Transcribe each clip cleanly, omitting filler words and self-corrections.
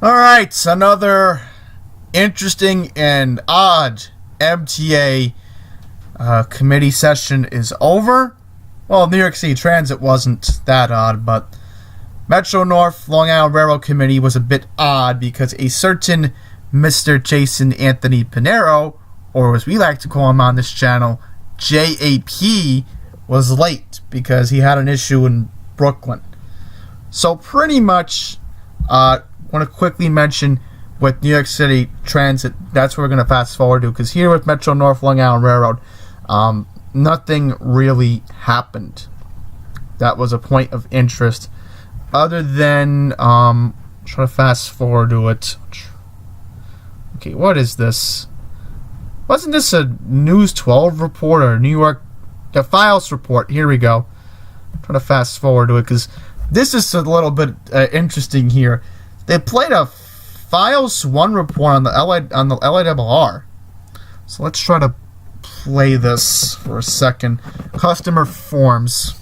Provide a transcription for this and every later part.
Alright, another interesting and odd MTA committee session is over. Well, New York City Transit wasn't that odd, but Metro North Long Island Railroad Committee was a bit odd because a certain Mr. Jason Anthony Pinero, or as we like to call him on this channel, JAP, was late because he had an issue in Brooklyn. So pretty much, want to quickly mention with New York City Transit, that's what we're going to fast forward to, because here with Metro North Long Island Railroad, nothing really happened that was a point of interest other than try to fast forward to it. Okay, what is this? Wasn't this a News 12 report or New York Files report? Here we go. Trying to fast forward to it because this is a little bit interesting here. They played a Files 1 report on the LIRR. So let's try to play this for a second. Customer forms.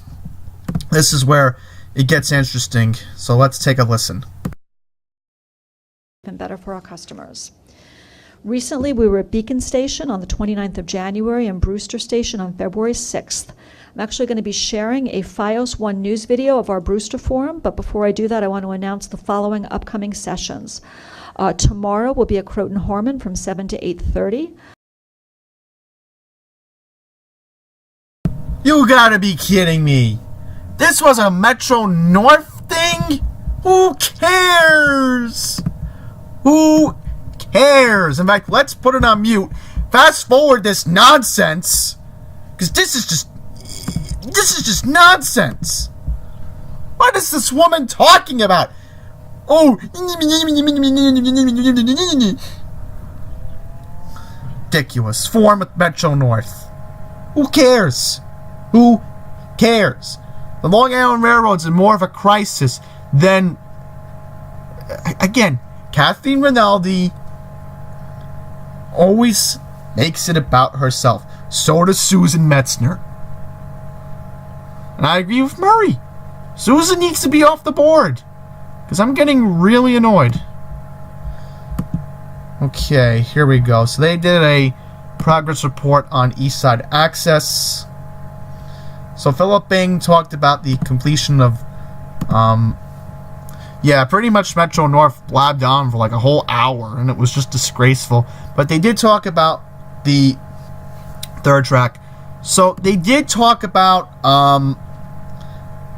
This is where it gets interesting. So let's take a listen. And better for our customers. Recently, we were at Beacon Station on the 29th of January and Brewster Station on February 6th. I'm actually going to be sharing a FiOS 1 news video of our Brewster Forum, but before I do that, I want to announce the following upcoming sessions. Tomorrow will be at Croton Horman from 7 to 8:30. You gotta be kidding me. This was a Metro North thing? Who cares? Who cares? In fact, let's put it on mute. Fast forward this nonsense. Because this is just nonsense. What is this woman talking about? Oh, ridiculous. Form with Metro North. Who cares? Who cares? The Long Island Railroad's in more of a crisis than, again, Kathleen Rinaldi always makes it about herself. So does Susan Metzner. And I agree with Murray. Susan needs to be off the board. Because I'm getting really annoyed. Okay, here we go. So they did a progress report on East Side Access. So Philip Bing talked about the completion of, pretty much Metro North blabbed on for like a whole hour, and it was just disgraceful. But they did talk about the third track. So they did talk about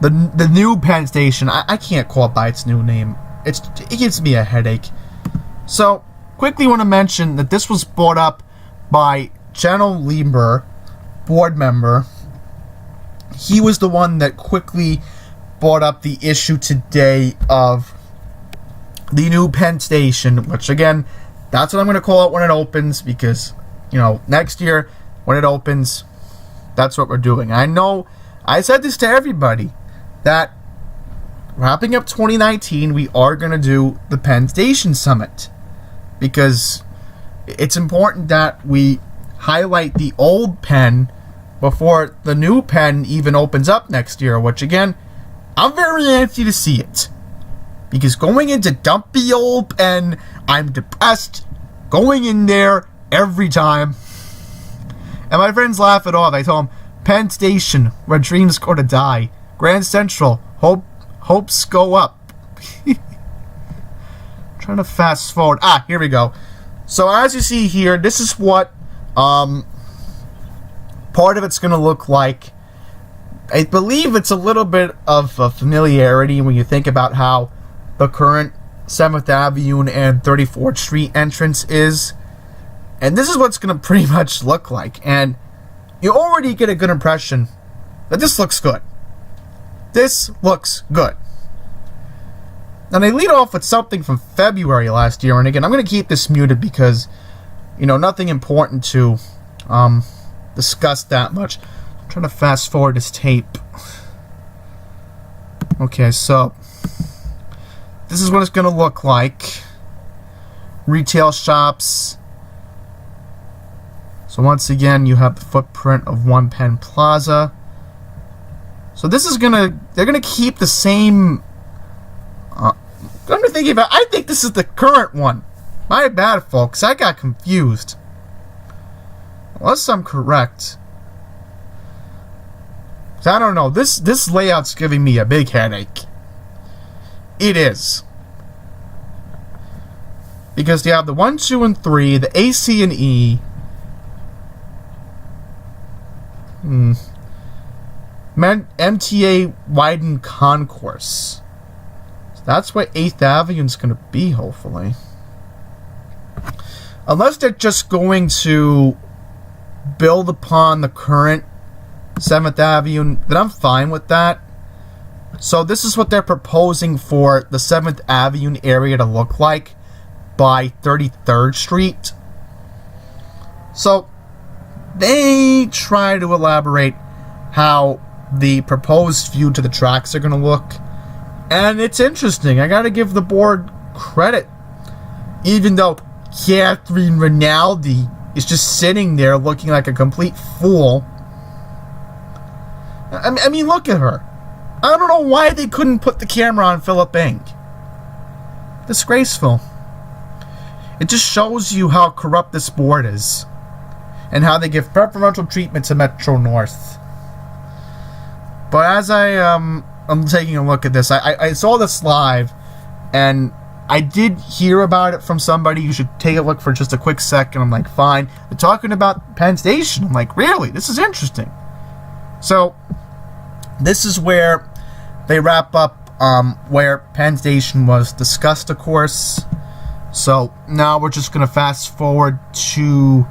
the new Penn Station. I can't call it by its new name. It gives me a headache. So quickly want to mention that this was brought up by General Lieber, board member. He was the one that quickly brought up the issue today of the new Penn Station, which again, that's what I'm going to call it when it opens, because, next year when it opens, that's what we're doing. I know I said this to everybody, that wrapping up 2019, we are going to do the Penn Station Summit, because it's important that we highlight the old Penn before the new Penn even opens up next year, which again, I'm very antsy to see it. Because going into dumpy old Penn, I'm depressed going in there every time. And my friends laugh it off. I tell them, Penn Station, where dreams go to die. Grand Central, hopes go up. Trying to fast forward. Here we go. So as you see here, this is what part of it's going to look like. I believe it's a little bit of a familiarity when you think about how the current 7th Avenue and 34th Street entrance is. And this is what's going to pretty much look like. And you already get a good impression that this looks good. This looks good. Now they lead off with something from February last year. And again, I'm going to keep this muted because, nothing important to discuss that much. I'm trying to fast forward this tape. Okay, so this is what it's going to look like. Retail shops. So once again, you have the footprint of One Penn Plaza. So this is they're gonna keep the same Come to think of it, I think this is the current one. My bad, folks. I got confused. Unless I'm correct. I don't know. This layout's giving me a big headache. It is. Because you have the 1, 2, and 3, the A, C, and E. MTA widened concourse. So that's what 8th Avenue's going to be, hopefully. Unless they're just going to build upon the current 7th Avenue, then I'm fine with that. So this is what they're proposing for the 7th Avenue area to look like by 33rd Street. So they try to elaborate how the proposed view to the tracks are going to look. And it's interesting. I got to give the board credit. Even though Catherine Rinaldi is just sitting there looking like a complete fool. I mean, look at her. I don't know why they couldn't put the camera on Philip Ing. Disgraceful. It just shows you how corrupt this board is. And how they give preferential treatment to Metro North. But as I'm taking a look at this, I saw this live, and I did hear about it from somebody. You should take a look for just a quick second. I'm like, fine. They're talking about Penn Station. I'm like, really? This is interesting. So, this is where they wrap up where Penn Station was discussed, of course. So, now we're just going to fast forward to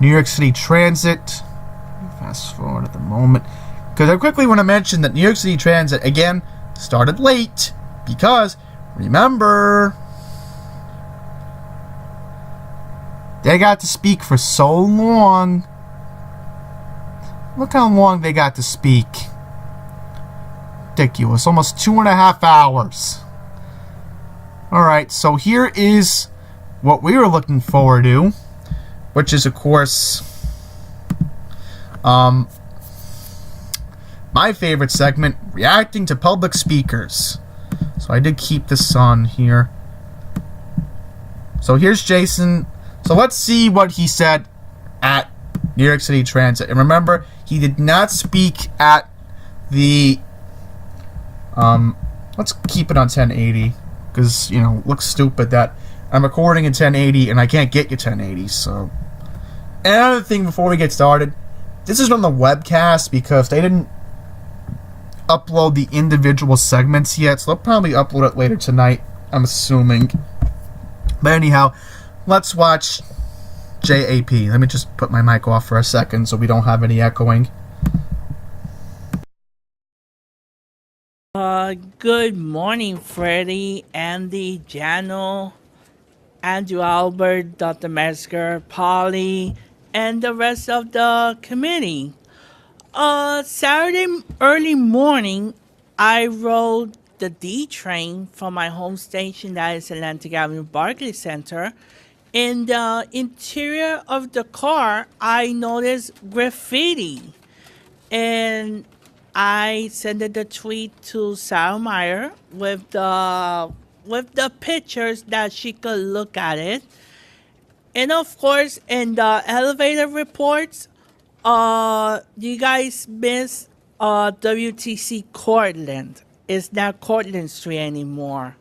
New York City Transit. Fast forward at the moment. Because I quickly want to mention that New York City Transit, again, started late. Because, remember, they got to speak for so long. Look how long they got to speak. Ridiculous. Almost 2.5 hours. Alright, so here is what we were looking forward to. Which is, of course, my favorite segment, reacting to public speakers. So I did keep this on here. So here's Jason. So let's see what he said at New York City Transit. And remember, he did not speak at the... let's keep it on 1080. Because, you know, it looks stupid that I'm recording in 1080 and I can't get you 1080, so... And another thing before we get started, this is on the webcast because they didn't upload the individual segments yet, so they'll probably upload it later tonight, I'm assuming. But anyhow, let's watch JAP. Let me just put my mic off for a second so we don't have any echoing. Good morning, Freddie, Andy, Jano, Andrew Albert, Dr. Metzger, Polly, and the rest of the committee. Saturday early morning, I rode the D train from my home station, that is Atlantic Avenue Barclays Center. In the interior of the car, I noticed graffiti. And I sent the tweet to Sarah Meyer with the pictures that she could look at it. And of course, in the elevator reports, you guys miss WTC Cortland. It's not Cortland Street anymore.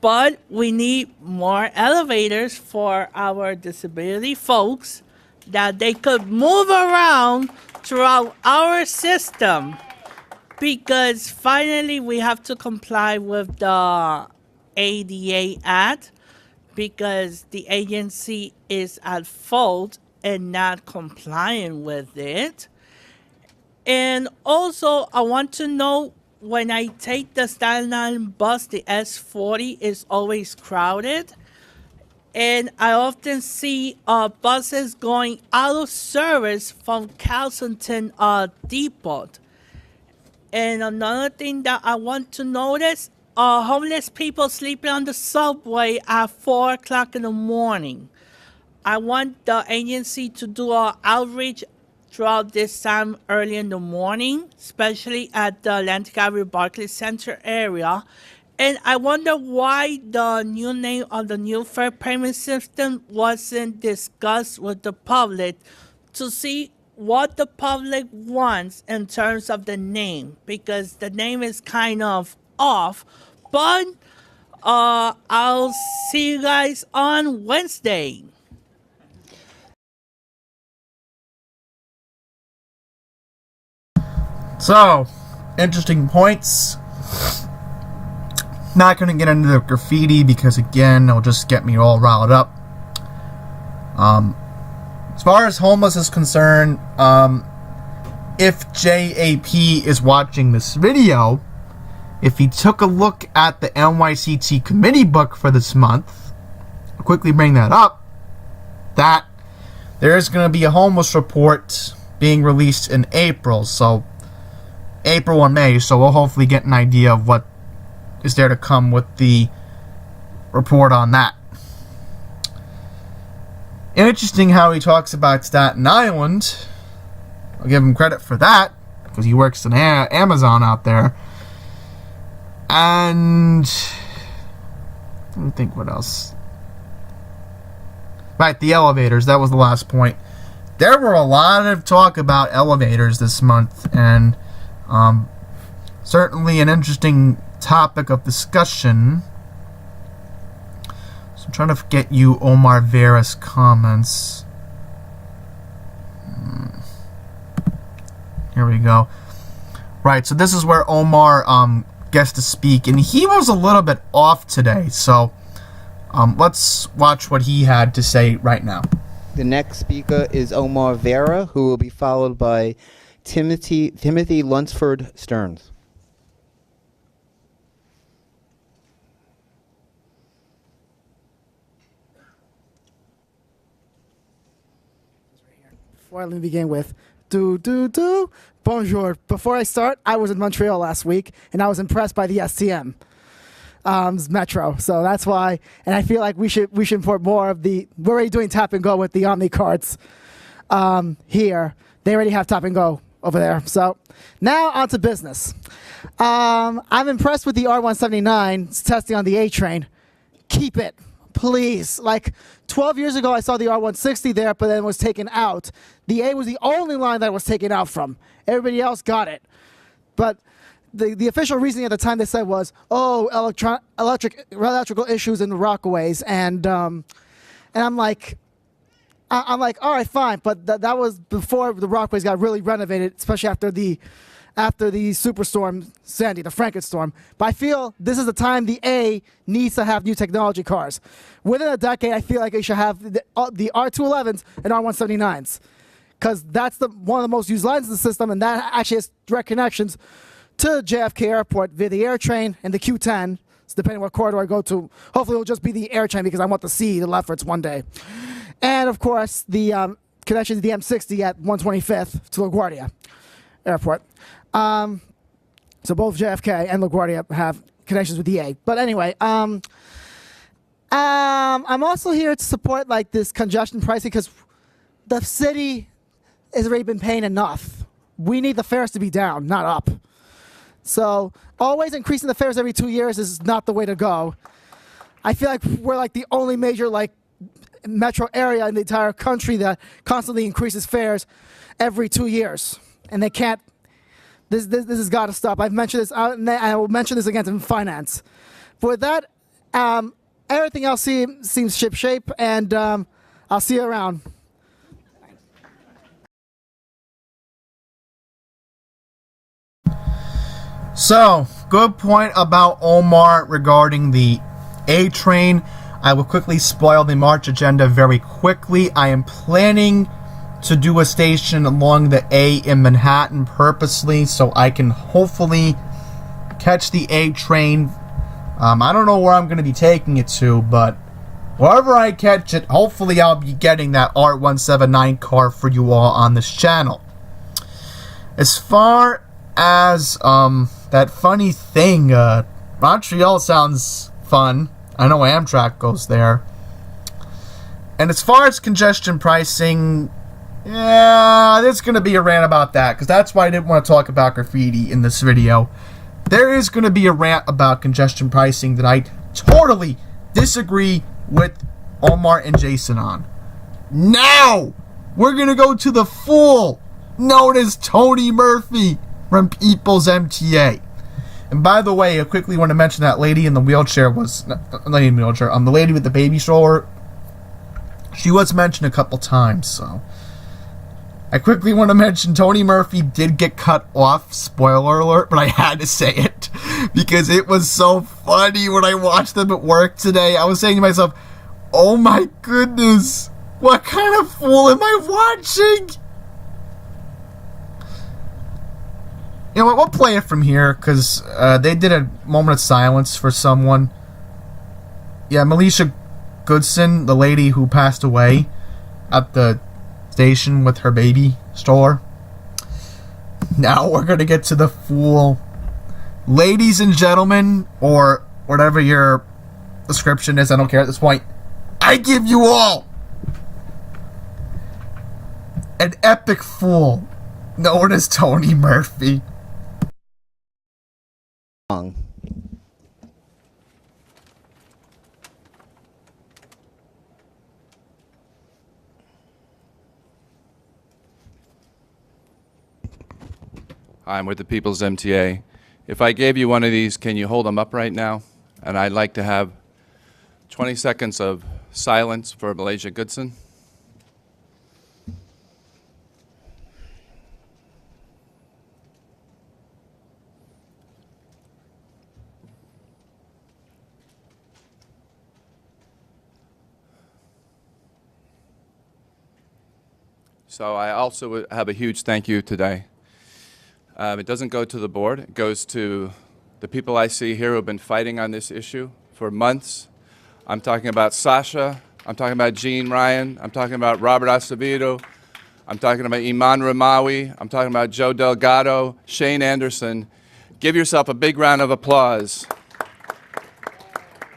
But we need more elevators for our disability folks that they could move around throughout our system. Because finally we have to comply with the ADA Act, because the agency is at fault and not complying with it. And also, I want to know, when I take the Staten Island bus, the S40 is always crowded. And I often see buses going out of service from Castleton Depot. And another thing that I want to notice, homeless people sleeping on the subway at 4 o'clock in the morning. I want the agency to do an outreach throughout this time early in the morning, especially at the Atlantic Avenue Barclays Center area, And I wonder why the new name of the new fare payment system wasn't discussed with the public to see what the public wants in terms of the name, because the name is kind of off. But I'll see you guys on Wednesday. So, interesting points. Not going to get into the graffiti because, again, it'll just get me all riled up. As far as homeless is concerned, if JAP is watching this video, if he took a look at the NYCT committee book for this month, I'll quickly bring that up, that there is going to be a homeless report being released in April, so April and May, so we'll hopefully get an idea of what is there to come with the report on that. Interesting how he talks about Staten Island. I'll give him credit for that, because he works in Amazon out there. And let me think what else. Right, the elevators, that was the last point. There were a lot of talk about elevators this month, and certainly an interesting topic of discussion. So I'm trying to get you Omar Vera's comments. Here we go. Right, so this is where Omar gets to speak, and he was a little bit off today, so let's watch what he had to say right now. The next speaker is Omar Vera, who will be followed by Timothy Lunsford Stearns. Let me begin with bonjour. Before I start, I was in Montreal last week, and I was impressed by the STM metro. So that's why, and I feel like we should import more of the. We're already doing tap and go with the Omni cards here. They already have tap and go over there. So now on to business. I'm impressed with the R179 testing on the A train. Keep it, please. Like 12 years ago, I saw the R160 there, but then it was taken out. The A was the only line that was taken out from. Everybody else got it. But the official reasoning at the time they said was, electrical issues in the Rockaways, and I'm like, all right, fine. But that was before the Rockaways got really renovated, especially after the superstorm Sandy, the Frankenstorm. But I feel this is the time the A needs to have new technology cars. Within a decade, I feel like it should have the R211s and R179s, because that's one of the most used lines in the system, and that actually has direct connections to JFK Airport via the air train and the Q10. So depending on what corridor I go to, hopefully it'll just be the air train, because I want to see the Lefferts one day. And of course, the connection to the M60 at 125th to LaGuardia Airport. So both JFK and LaGuardia have connections with the A. But anyway, I'm also here to support like this congestion pricing, because the city has already been paying enough. We need the fares to be down, not up. So always increasing the fares every 2 years is not the way to go. I feel like we're like the only major like metro area in the entire country that constantly increases fares every 2 years, and they can't. This has got to stop. I've mentioned this, and I will mention this again in finance. But with that, everything else seems ship-shape, and I'll see you around. So, good point about Omar regarding the A train. I will quickly spoil the March agenda very quickly. I am planning to do a station along the A in Manhattan purposely so I can hopefully catch the A train. I don't know where I'm going to be taking it to, but wherever I catch it, hopefully I'll be getting that R179 car for you all on this channel. As far as that funny thing, Montreal sounds fun. I know Amtrak goes there. And as far as congestion pricing, yeah, there's going to be a rant about that, because that's why I didn't want to talk about graffiti in this video. there is going to be a rant about congestion pricing that I totally disagree with Omar and Jason on. Now, we're going to go to the fool known as Tony Murphy from People's MTA. And by the way, I quickly want to mention that lady in the wheelchair was, not lady in the wheelchair, the lady with the baby stroller. She was mentioned a couple times, so. I quickly want to mention Tony Murphy did get cut off, spoiler alert, but I had to say it because it was so funny when I watched them at work today. I was saying to myself, oh my goodness, what kind of fool am I watching? You know what, we'll play it from here because they did a moment of silence for someone. Yeah, Melisha Goodson, the lady who passed away at the station with her baby stroller. Now we're going to get to the fool. Ladies and gentlemen, or whatever your description is, I don't care at this point. I give you all an epic fool known as Tony Murphy. I'm with the People's MTA. If I gave you one of these, can you hold them up right now? And I'd like to have 20 seconds of silence for Malaysia Goodson. So I also have a huge thank you today. It doesn't go to the board. It goes to the people I see here who have been fighting on this issue for months. I'm talking about Sasha. I'm talking about Jean Ryan. I'm talking about Robert Acevedo. I'm talking about Iman Ramawi. I'm talking about Joe Delgado, Shane Anderson. Give yourself a big round of applause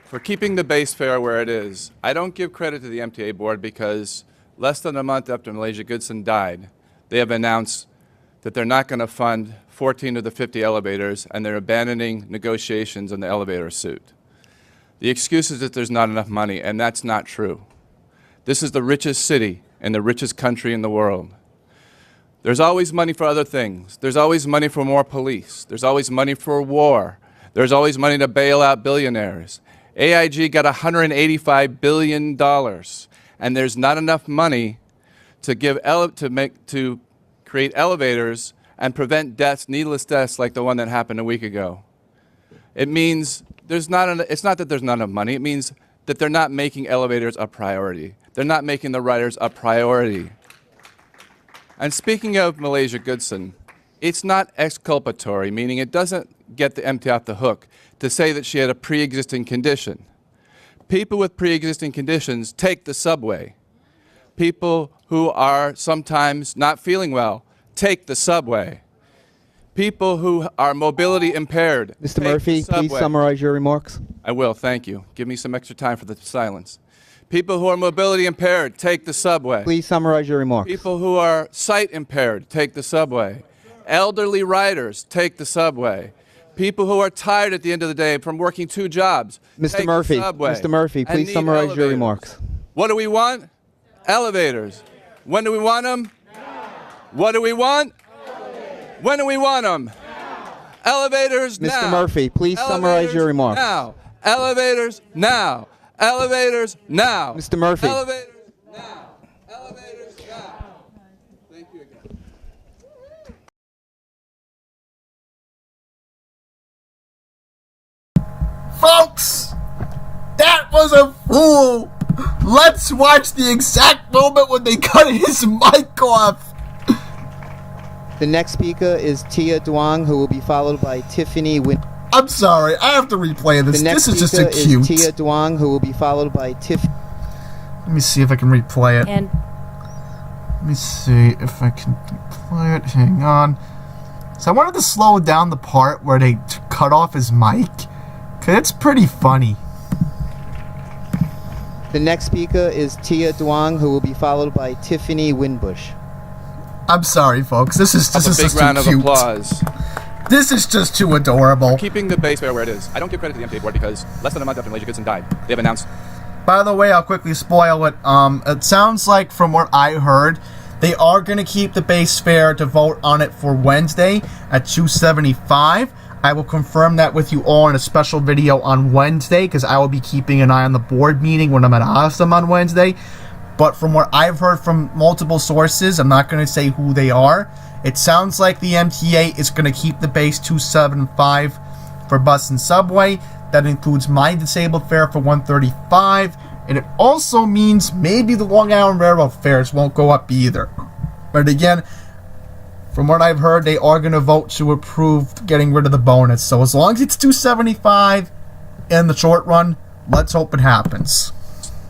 for keeping the base fare where it is. I don't give credit to the MTA board because less than a month after Malaysia Goodson died, they have announced that they're not going to fund 14 of the 50 elevators, and they're abandoning negotiations on the elevator suit. The excuse is that there's not enough money, and that's not true. This is the richest city and the richest country in the world. There's always money for other things. There's always money for more police. There's always money for war. There's always money to bail out billionaires. AIG got $185 billion, and there's not enough money to create elevators and prevent deaths, needless deaths like the one that happened a week ago. It means it's not that there's not enough money. It means that they're not making elevators a priority. They're not making the riders a priority. And speaking of Malaysia Goodson, it's not exculpatory, meaning it doesn't get the MTA off the hook to say that she had a pre-existing condition. People with pre-existing conditions take the subway. People who are sometimes not feeling well take the subway. People who are mobility impaired Mr. Murphy, please summarize your remarks. I will, thank you. Give me some extra time for the silence. People who are mobility impaired take the subway. Please summarize your remarks. People who are sight impaired take the subway. Elderly riders take the subway. People who are tired at the end of the day from working 2 jobs Mr. take Murphy, the subway. Mr. Murphy, and please need summarize your elevators. remarks. What do we want? Elevators. When do we want them? Now. What do we want? Elevators. When do we want them? Now. Elevators now. Mr. Murphy, please summarize your remarks. Now. Elevators now. Elevators now. Mr. Murphy. Elevators now. Elevators now. Thank you again. Folks, that was a fool. Let's watch the exact moment when they cut his mic off. The next speaker is Tia Duong, who will be followed by Tiffany Win. I'm sorry, I have to replay this. The next This is just speaker a cute. is Tia Duong, who will be followed by Tiffany. Let me see if I can replay it. And Let me see if I can replay it. Hang on. So I wanted to slow down the part where they cut off his mic, because it's pretty funny. The next speaker is Tia Duong, who will be followed by Tiffany Winbush. I'm sorry, folks. This is A big just round too of cute. applause This is just too adorable. Keeping the base fare where it is. I don't give credit to the MTA board because less than a month after Malaysia Goodson died, they have announced. By the way, I'll quickly spoil it. It sounds like, from what I heard, they are going to keep the base fare to vote on it for Wednesday at $275. I will confirm that with you all in a special video on Wednesday because I will be keeping an eye on the board meeting when I'm at Awesome on Wednesday. But from what I've heard from multiple sources, I'm not going to say who they are, it sounds like the MTA is going to keep the base $275 for bus and subway. That includes my disabled fare for $135, and it also means maybe the Long Island Railroad fares won't go up either. But again, from what I've heard, they are going to vote to approve getting rid of the bonus. So as long as it's $275 in the short run, let's hope it happens.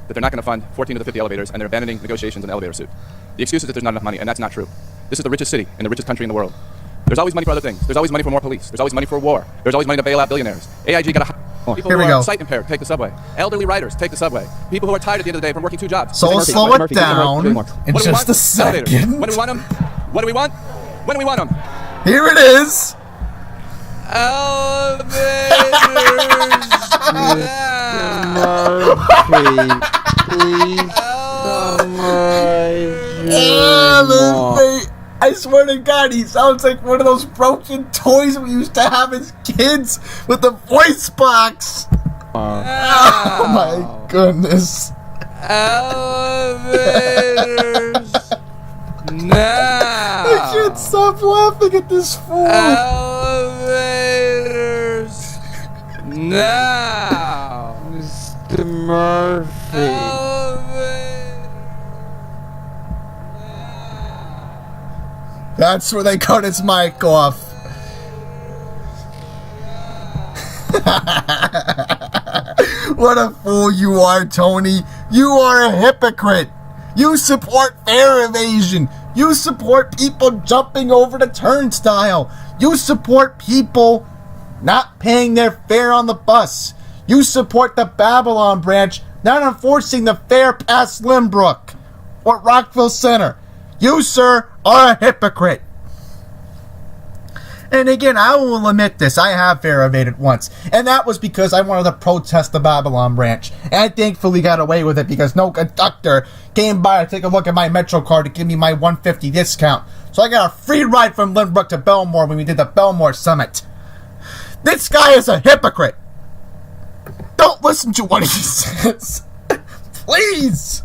That they're not going to fund 14 of the 50 elevators, and they're abandoning negotiations on the elevator suit. The excuse is that there's not enough money, and that's not true. This is the richest city in the richest country in the world. There's always money for other things. There's always money for more police. There's always money for war. There's always money to bail out billionaires. AIG got a... People Here who we are go. sight impaired take the subway. Elderly riders take the subway. People who are tired at the end of the day from working 2 jobs. So let's slow it down in What do we just want? a second. Elevators. When do we want them? What do we want? When do we want them? Here it is. Elevators. Please. Elevate. I swear to God, he sounds like one of those broken toys we used to have as kids with the voice box. Oh my goodness. Elevators. Now. I can't stop laughing at this fool. Elevators. Now. Mr. Murphy. Elevators. That's where they cut his mic off. What a fool you are, Tony. You are a hypocrite. You support fare evasion. You support people jumping over the turnstile. You support people not paying their fare on the bus. You support the Babylon branch not enforcing the fare past Lynbrook or Rockville Center. You, sir, are a hypocrite. And again, I will admit this, I have fare evaded once. And that was because I wanted to protest the Babylon branch. And I thankfully got away with it because no conductor came by to take a look at my Metro card to give me my $150 discount. So I got a free ride from Lynbrook to Belmore when we did the Belmore Summit. This guy is a hypocrite. Don't listen to what he says. Please.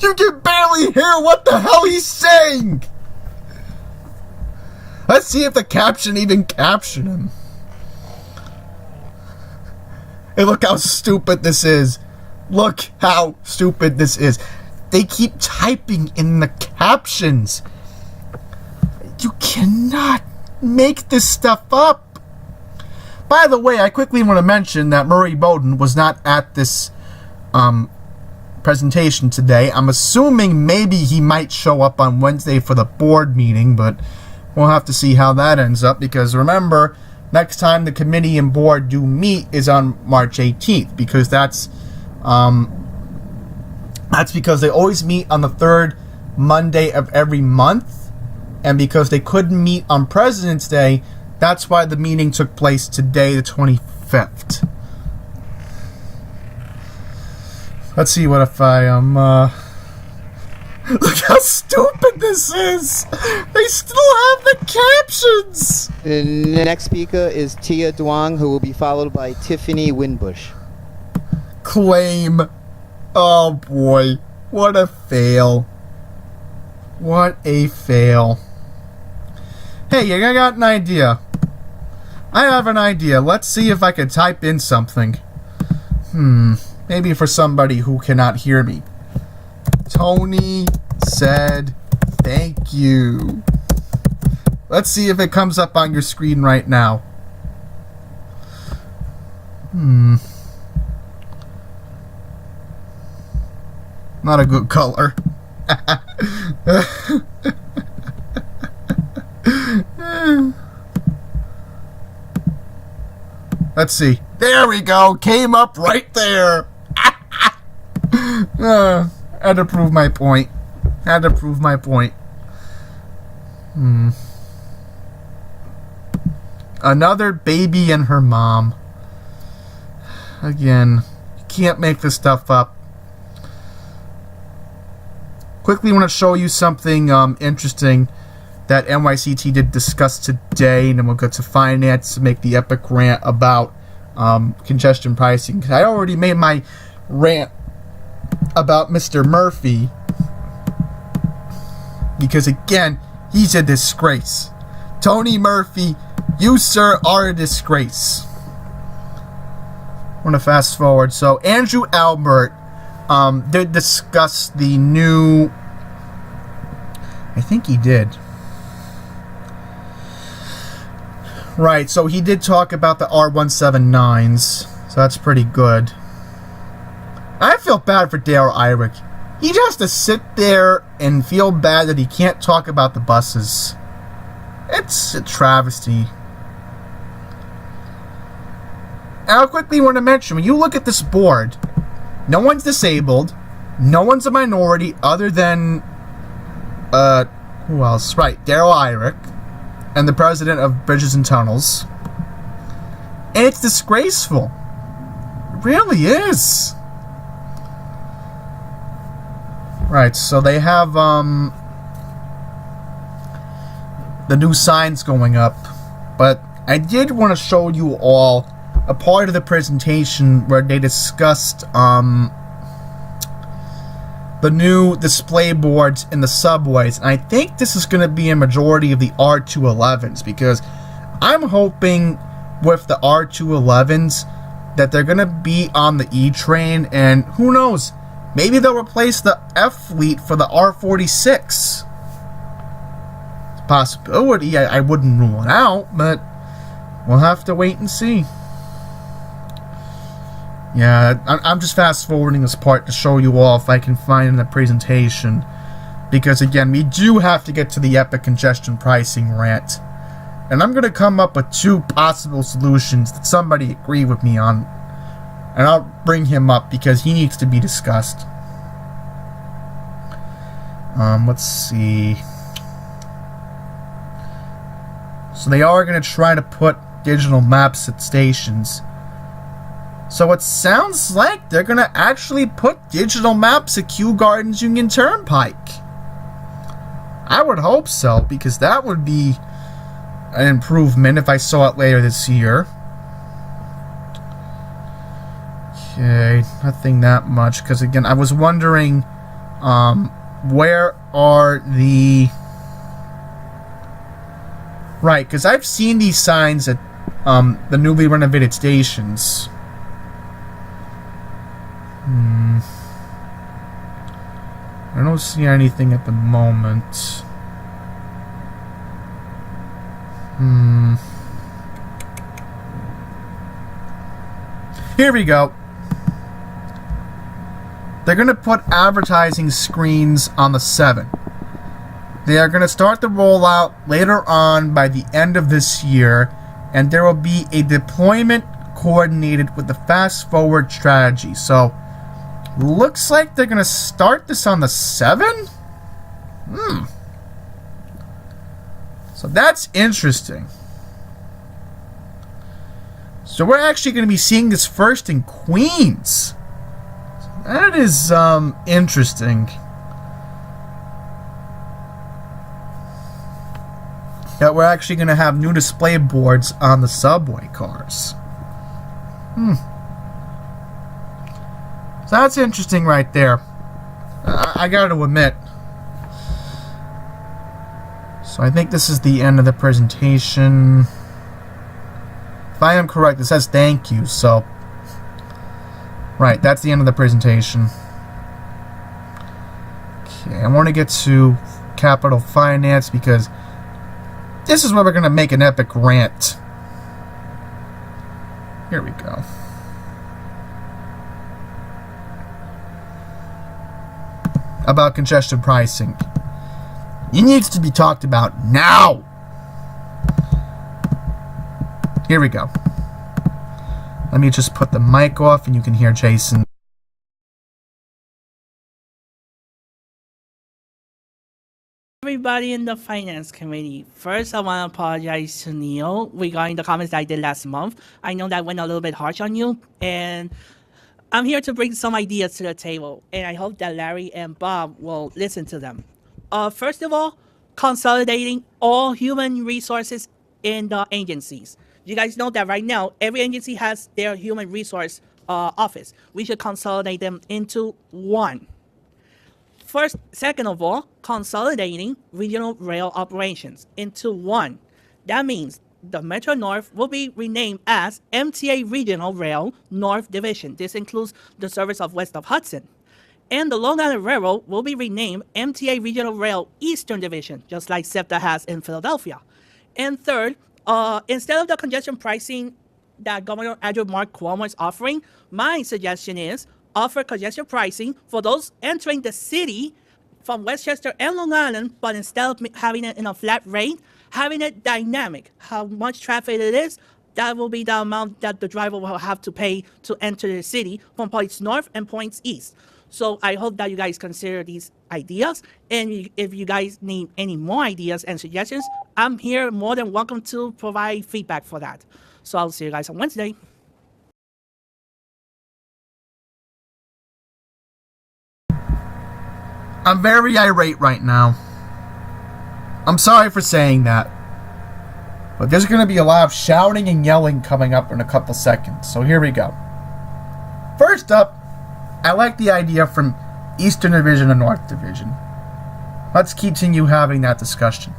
You can barely hear what the hell he's saying. Let's see if the caption even captioned him. Hey, look how stupid this is. Look how stupid this is. They keep typing in the captions. You cannot make this stuff up. By the way, I quickly want to mention that Murray Bowden was not at this presentation today. I'm assuming maybe he might show up on Wednesday for the board meeting, but we'll have to see how that ends up, because remember, next time the committee and board do meet is on March 18th, because that's because they always meet on the third Monday of every month, and because they couldn't meet on President's Day, that's why the meeting took place today, the 25th. Let's see what if I look how stupid this is! They still have the captions! The next speaker is Tia Duong, who will be followed by Tiffany Winbush. Claim. Oh boy. What a fail. What a fail. Hey, I got an idea. I have an idea. Let's see if I can type in something. Maybe for somebody who cannot hear me. Tony said thank you. Let's see if it comes up on your screen right now. Not a good color. Let's see. There we go. Came up right there. I had to prove my point. Had to prove my point. Another baby and her mom. Again, you can't make this stuff up. Quickly want to show you something interesting that NYCT did discuss today, and then we'll get to finance to make the epic rant about congestion pricing. 'Cause I already made my rant about Mr. Murphy, because again, he's a disgrace. Tony Murphy, you, sir, are a disgrace. I want to fast forward. So Andrew Albert did discuss the new... I think he did. Right, so he did talk about the R179s, so that's pretty good. I feel bad for Daryl Irick. He just has to sit there and feel bad that he can't talk about the buses. It's a travesty. I quickly want to mention, when you look at this board, no one's disabled, no one's a minority other than, who else? Right, Daryl Irick, and the president of Bridges and Tunnels. And it's disgraceful. It really is. Right, so they have, the new signs going up, but I did want to show you all a part of the presentation where they discussed the new display boards in the subways, and I think this is going to be a majority of the R211s, because I'm hoping with the R211s that they're going to be on the E-train, and who knows, maybe they'll replace the F fleet for the R46. Possibility, I wouldn't rule it out, but we'll have to wait and see. Yeah, I'm just fast forwarding this part to show you all if I can find in the presentation, because again, we do have to get to the epic congestion pricing rant, and I'm going to come up with 2 possible solutions that somebody agree with me on, and I'll bring him up because he needs to be discussed. Let's see. So they are going to try to put digital maps at stations. So it sounds like they're going to actually put digital maps at Kew Gardens Union Turnpike. I would hope so, because that would be an improvement if I saw it later this year. Okay, nothing that much, because again, I was wondering, where are the... Right, because I've seen these signs at the newly renovated stations. I don't see anything at the moment. Here we go. They're going to put advertising screens on the 7. They are going to start the rollout later on by the end of this year, and there will be a deployment coordinated with the fast forward strategy. So, looks like they're going to start this on the 7? So that's interesting. So we're actually going to be seeing this first in Queens. So that is interesting. That we're actually going to have new display boards on the subway cars. So that's interesting right there. I got to admit. So I think this is the end of the presentation. If I am correct, it says thank you, so... Right, that's the end of the presentation. Okay, I want to get to capital finance, because this is where we're going to make an epic rant. Here we go. About congestion pricing. It needs to be talked about now. Here we go. Let me just put the mic off and you can hear Jason. everybody in the Finance Committee. First, I want to apologize to Neil regarding the comments that I did last month. I know that went a little bit harsh on you, and I'm here to bring some ideas to the table, and I hope that Larry and Bob will listen to them. First of all, consolidating all human resources in the agencies. You guys know that right now, every agency has their human resource office. We should consolidate them into one. Second of all, consolidating regional rail operations into one. That means the Metro North will be renamed as MTA Regional Rail North Division. This includes the service of west of Hudson. And the Long Island Railroad will be renamed MTA Regional Rail Eastern Division, just like SEPTA has in Philadelphia. And third, instead of the congestion pricing that Governor Andrew Mark Cuomo is offering, my suggestion is offer congestion pricing for those entering the city from Westchester and Long Island, but instead of having it in a flat rate, having it dynamic. How much traffic it is, that will be the amount that the driver will have to pay to enter the city from points north and points east. So I hope that you guys consider these ideas. And if you guys need any more ideas and suggestions, I'm here more than welcome to provide feedback for that. So I'll see you guys on Wednesday. I'm very irate right now. I'm sorry for saying that. But there's going to be a lot of shouting and yelling coming up in a couple seconds. So here we go. First up, I like the idea from Eastern Division and North Division. Let's continue having that discussion.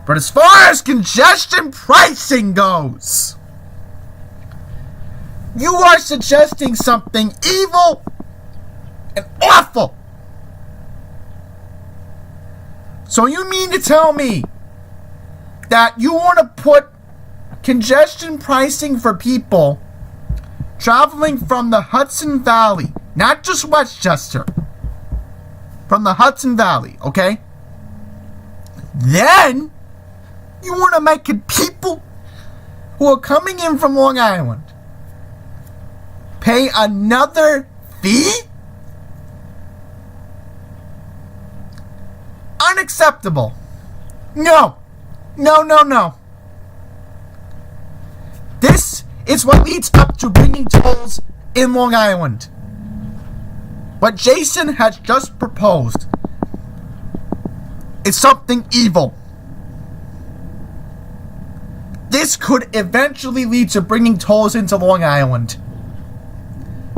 But as far as congestion pricing goes, you are suggesting something evil and awful. So you mean to tell me that you want to put congestion pricing for people traveling from the Hudson Valley, not just Westchester, from the Hudson Valley, okay? Then you want to make it people who are coming in from Long Island pay another fee? Unacceptable. No. This is what leads up to bringing tolls in Long Island. What Jason has just proposed is something evil. This could eventually lead to bringing tolls into Long Island,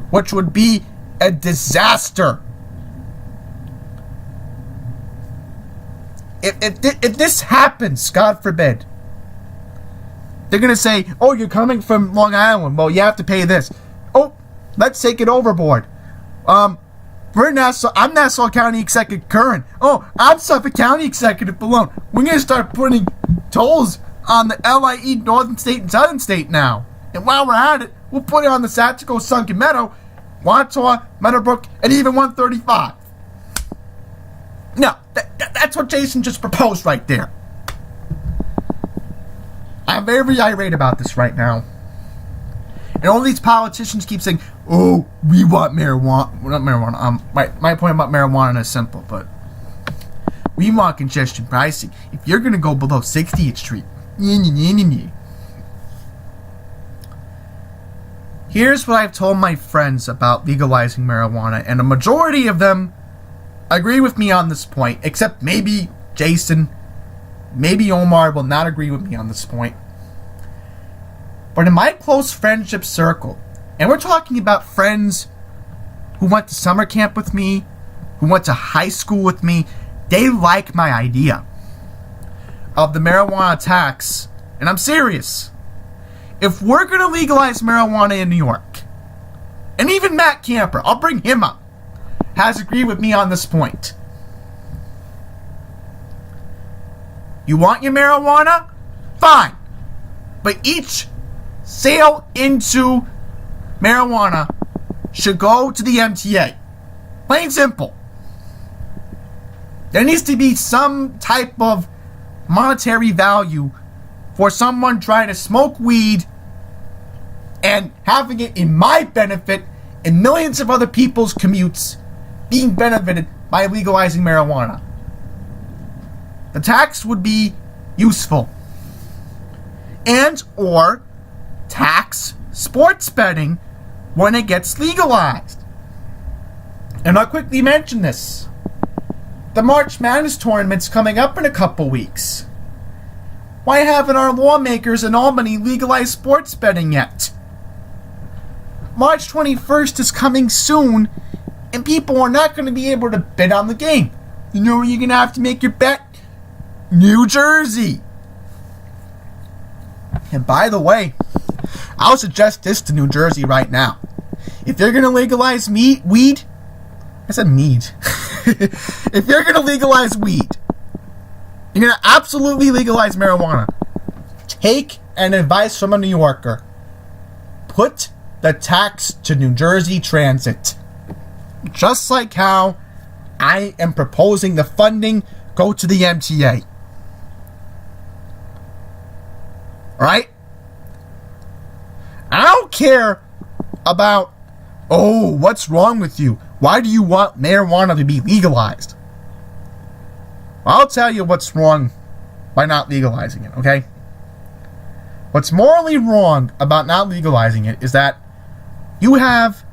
which would be a disaster. If this happens, God forbid, they're going to say, oh, you're coming from Long Island, well, you have to pay this. Oh, let's take it overboard. I'm Nassau County Executive Curran. Oh, I'm Suffolk County Executive Balone. We're going to start putting tolls on the LIE Northern State and Southern State now. And while we're at it, we'll put it on the Satchico, Sunken Meadow, Wantaw, Meadowbrook, and even 135. No, that's what Jason just proposed right there. I'm very irate about this right now. And all these politicians keep saying, oh, we want marijuana. Well, not marijuana. My point about marijuana is simple, but we want congestion pricing. If you're going to go below 60th Street, here's what I've told my friends about legalizing marijuana, and a majority of them agree with me on this point, except maybe Jason, maybe Omar will not agree with me on this point. But in my close friendship circle, and we're talking about friends who went to summer camp with me, who went to high school with me, they like my idea of the marijuana tax. And I'm serious. If we're going to legalize marijuana in New York, and even Matt Camper, I'll bring him up, has agreed with me on this point. You want your marijuana? Fine. But each sale into marijuana should go to the MTA. Plain simple. There needs to be some type of monetary value for someone trying to smoke weed and having it in my benefit and millions of other people's commutes being benefited by legalizing marijuana. the tax would be useful. And or tax sports betting when it gets legalized. And I'll quickly mention this. The March Madness tournament's coming up in a couple weeks. Why haven't our lawmakers in Albany legalized sports betting yet? March 21st is coming soon, and people are not going to be able to bet on the game. You know where you're going to have to make your bet? New Jersey. And by the way, I'll suggest this to New Jersey right now. If you're going to legalize weed, I said mead. If you're going to legalize weed, you're going to absolutely legalize marijuana. Take an advice from a New Yorker. Put the tax to New Jersey Transit. Just like how I am proposing the funding go to the MTA. Alright? I don't care about, oh, what's wrong with you? Why do you want marijuana to be legalized? I'll tell you what's wrong by not legalizing it, okay? What's morally wrong about not legalizing it is that you have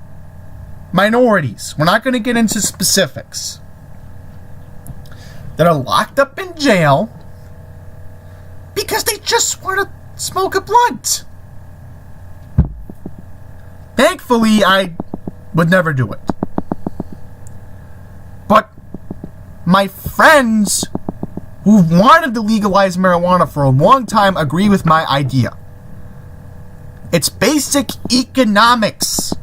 minorities, we're not going to get into specifics, that are locked up in jail because they just want to smoke a blunt. Thankfully, I would never do it. But my friends who wanted to legalize marijuana for a long time agree with my idea. It's basic economics.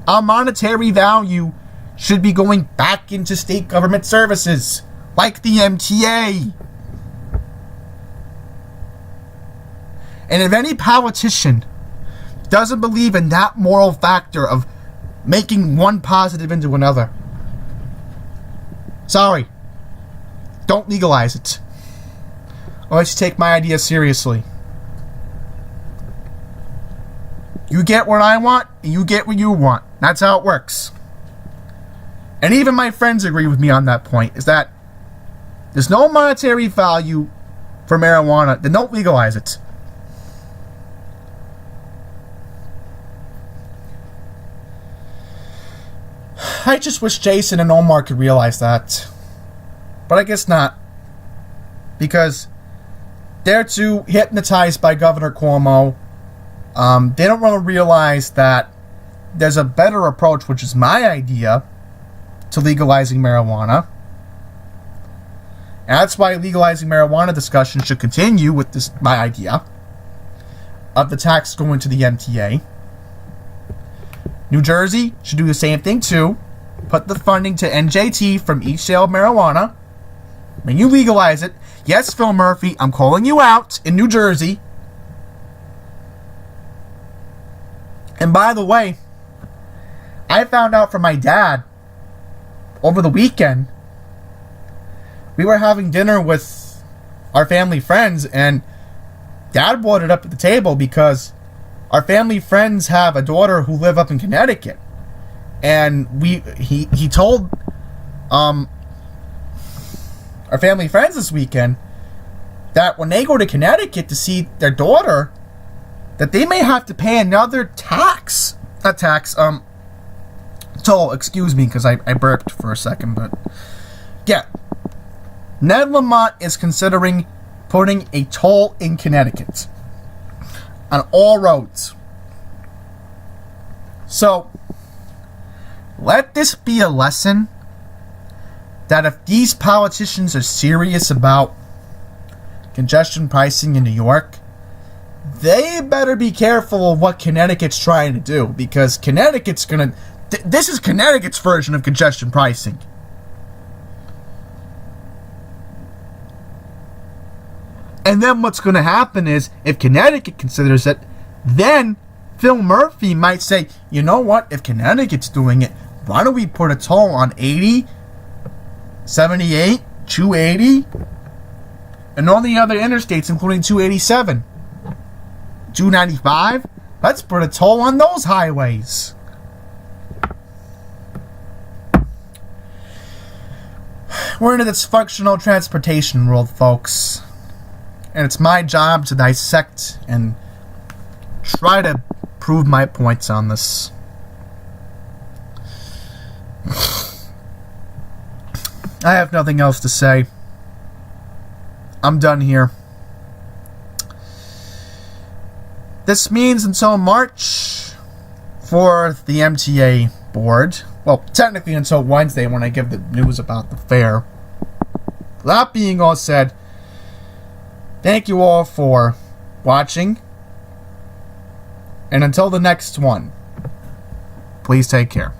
Our monetary value should be going back into state government services, like the MTA. And if any politician doesn't believe in that moral factor of making one positive into another, sorry, don't legalize it. Unless you take my idea seriously. You get what I want, and you get what you want. That's how it works. And even my friends agree with me on that point, is that there's no monetary value for marijuana, then don't legalize it. I just wish Jason and Omar could realize that. But I guess not. Because they're too hypnotized by Governor Cuomo. They don't want to realize that there's a better approach, which is my idea, to legalizing marijuana. And that's why legalizing marijuana discussion should continue with this, my idea, of the tax going to the MTA. New Jersey should do the same thing too. Put the funding to NJT from each sale of marijuana. When you legalize it, yes, Phil Murphy, I'm calling you out in New Jersey. And by the way, I found out from my dad over the weekend. We were having dinner with our family friends, and Dad brought it up at the table because our family friends have a daughter who live up in Connecticut. And he told our family friends this weekend that when they go to Connecticut to see their daughter, that they may have to pay another toll, excuse me, because I burped for a second, but yeah. Ned Lamont is considering putting a toll in Connecticut on all roads. So, let this be a lesson that if these politicians are serious about congestion pricing in New York, they better be careful of what Connecticut's trying to do, because Connecticut's gonna... this is Connecticut's version of congestion pricing. And then what's going to happen is, if Connecticut considers it, then Phil Murphy might say, you know what, if Connecticut's doing it, why don't we put a toll on 80, 78, 280, and all the other interstates, including 287, 295? Let's put a toll on those highways. We're in this functional transportation world, folks. And it's my job to dissect and try to prove my points on this. I have nothing else to say. I'm done here. This means until March for the MTA board. Well, technically until Wednesday when I give the news about the fair. That being all said, thank you all for watching. And until the next one, please take care.